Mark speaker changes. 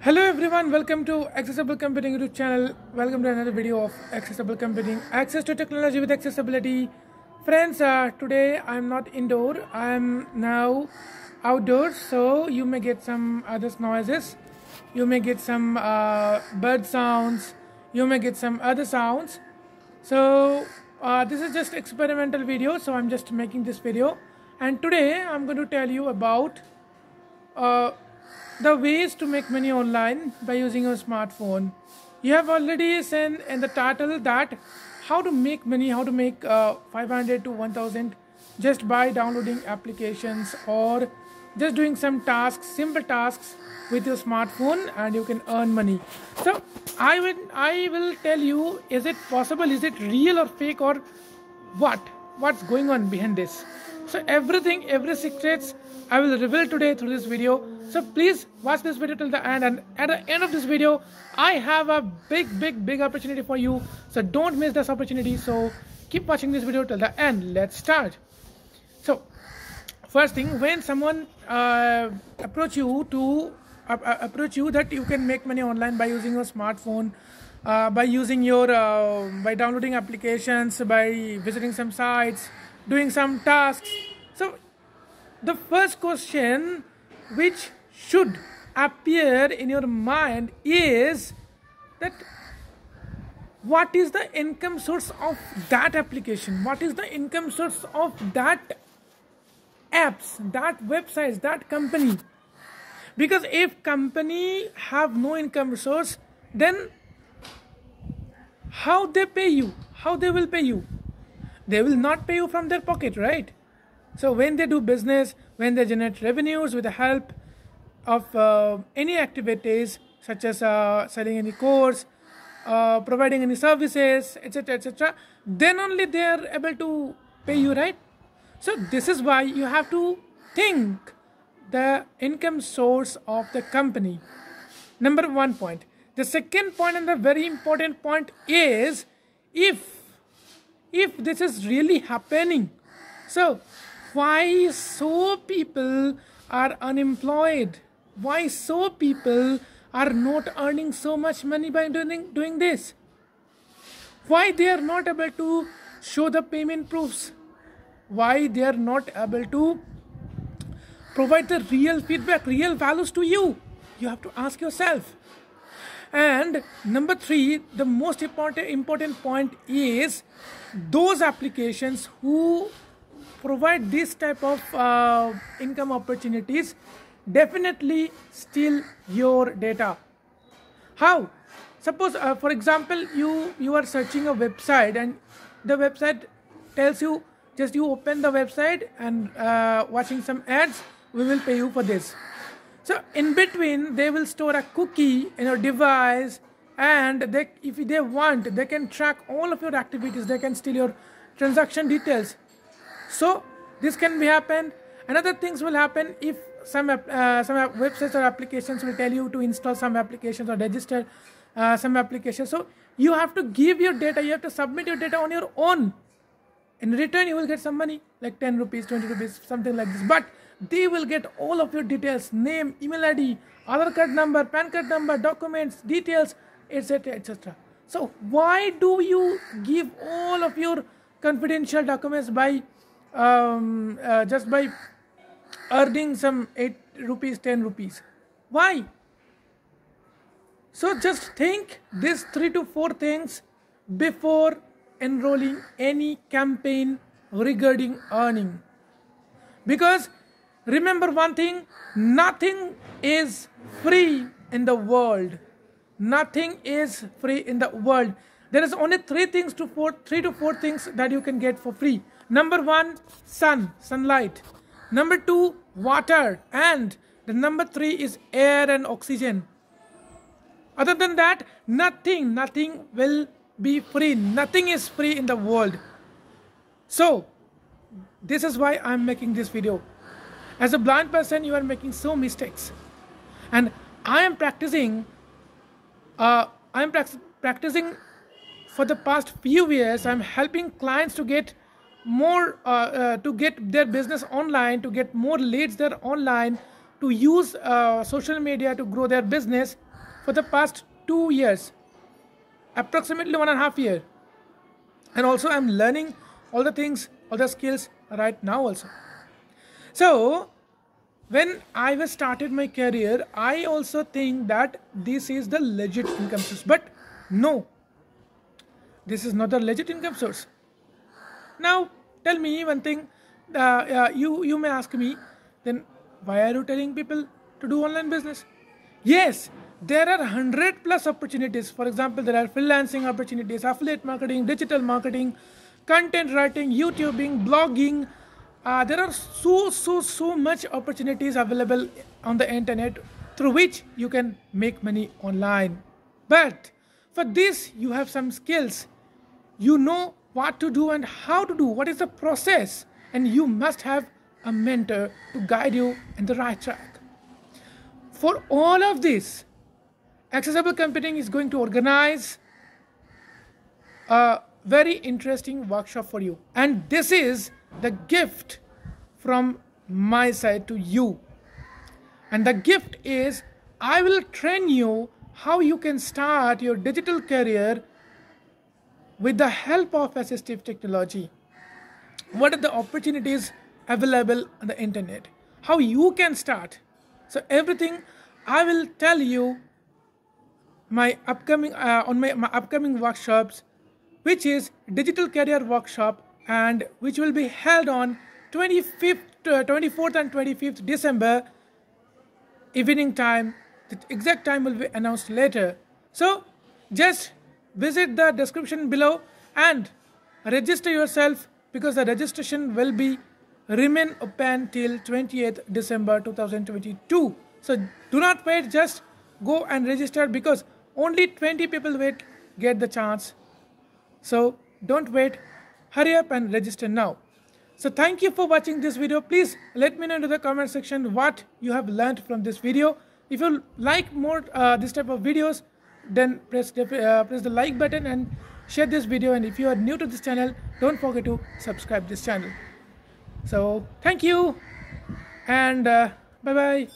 Speaker 1: Hello everyone, welcome to Accessible Computing YouTube channel. Welcome to another video of Accessible Computing, access to technology with accessibility. Friends, today I'm not indoor, I'm now outdoors, so you may get some other noises, you may get some bird sounds, you may get some other sounds. So this is just experimental video, so I'm just making this video, and today I'm going to tell you about the ways to make money online by using your smartphone. You have already seen in the title that how to make money, how to make 500 to 1000 just by downloading applications or just doing some tasks, simple tasks with your smartphone, and you can earn money. So I will tell you, is it possible, is it real or fake, or what's going on behind this. So every secrets I will reveal today through this video. So please watch this video till the end, and at the end of this video I have a big opportunity for you, so don't miss this opportunity. So keep watching this video till the end. Let's start. So first thing, when someone approach you that you can make money online by using your smartphone, by using your by downloading applications, by visiting some sites, doing some tasks. So the first question which should appear in your mind is that what is the income source of that application, what is the income source of that apps, that websites, that company. Because if company have no income source, then how they pay you, how they will pay you? They will not pay you from their pocket, right? So when they do business, when they generate revenues with the help of any activities such as selling any course, providing any services, etc., then only they are able to pay you, right? So this is why you have to think the income source of the company. Number one point. The second point, and the very important point, is if this is really happening, so why so people are unemployed? Why so people are not earning so much money by doing this? Why they are not able to show the payment proofs? Why they are not able to provide the real feedback, real values to you? You have to ask yourself. And number three, the most important point is those applications who provide this type of income opportunities definitely steal your data. How? Suppose for example you are searching a website, and the website tells you just you open the website and watching some ads, we will pay you for this. So in between they will store a cookie in your device, and if they want, they can track all of your activities, they can steal your transaction details. So this can be happen. Another things will happen if some websites or applications will tell you to install some applications or register some applications. So you have to give your data, you have to submit your data on your own. In return you will get some money, like 10 rupees, 20 rupees, something like this. But they will get all of your details, name, email ID, Aadhaar card number, PAN card number, documents, details, etc. So why do you give all of your confidential documents by just by earning some 8 rupees, 10 rupees? Why? So just think these 3 to 4 things before enrolling any campaign regarding earning. Because remember one thing, nothing is free in the world. Nothing is free in the world. There is only 3 to 4 things that you can get for free. Number 1, sunlight. Number 2, water. And the number 3 is air and oxygen. Other than that, nothing will be free. Nothing is free in the world. So this is why I'm making this video. As a blind person, you are making so mistakes, and I am practicing. Practicing for the past few years. I'm helping clients to get more, to get their business online, to get more leads there online, to use social media to grow their business. for the past 2 years, approximately 1.5 years. And also I'm learning all the things, all the skills right now also. So when I was started my career, I also think that this is the legit income source. But no, this is not the legit income source. Now tell me one thing. You may ask me, then why are you telling people to do online business? Yes, there are 100+ opportunities. For example, there are freelancing opportunities, affiliate marketing, digital marketing, content writing, YouTubing, blogging. There are so much opportunities available on the internet through which you can make money online. But for this, you have some skills. You know what to do and how to do, what is the process, and you must have a mentor to guide you in the right track. For all of this, Accessible Computing is going to organize a very interesting workshop for you. And this is the gift from my side to you. And the gift is, I will train you how you can start your digital career with the help of assistive technology. What are the opportunities available on the internet? How you can start. So everything I will tell you my upcoming my upcoming workshops, which is Digital Career Workshop, and which will be held on 24th and 25th December evening time. The exact time will be announced later. So just visit the description below and register yourself, because the registration will be remain open till 28th December 2022. So do not wait, just go and register, because only 20 people get the chance. So don't wait, hurry up and register now. So thank you for watching this video. Please let me know in the comment section what you have learned from this video. If you like more this type of videos, then press the like button and share this video. And if you are new to this channel, don't forget to subscribe this channel. So thank you, and bye bye.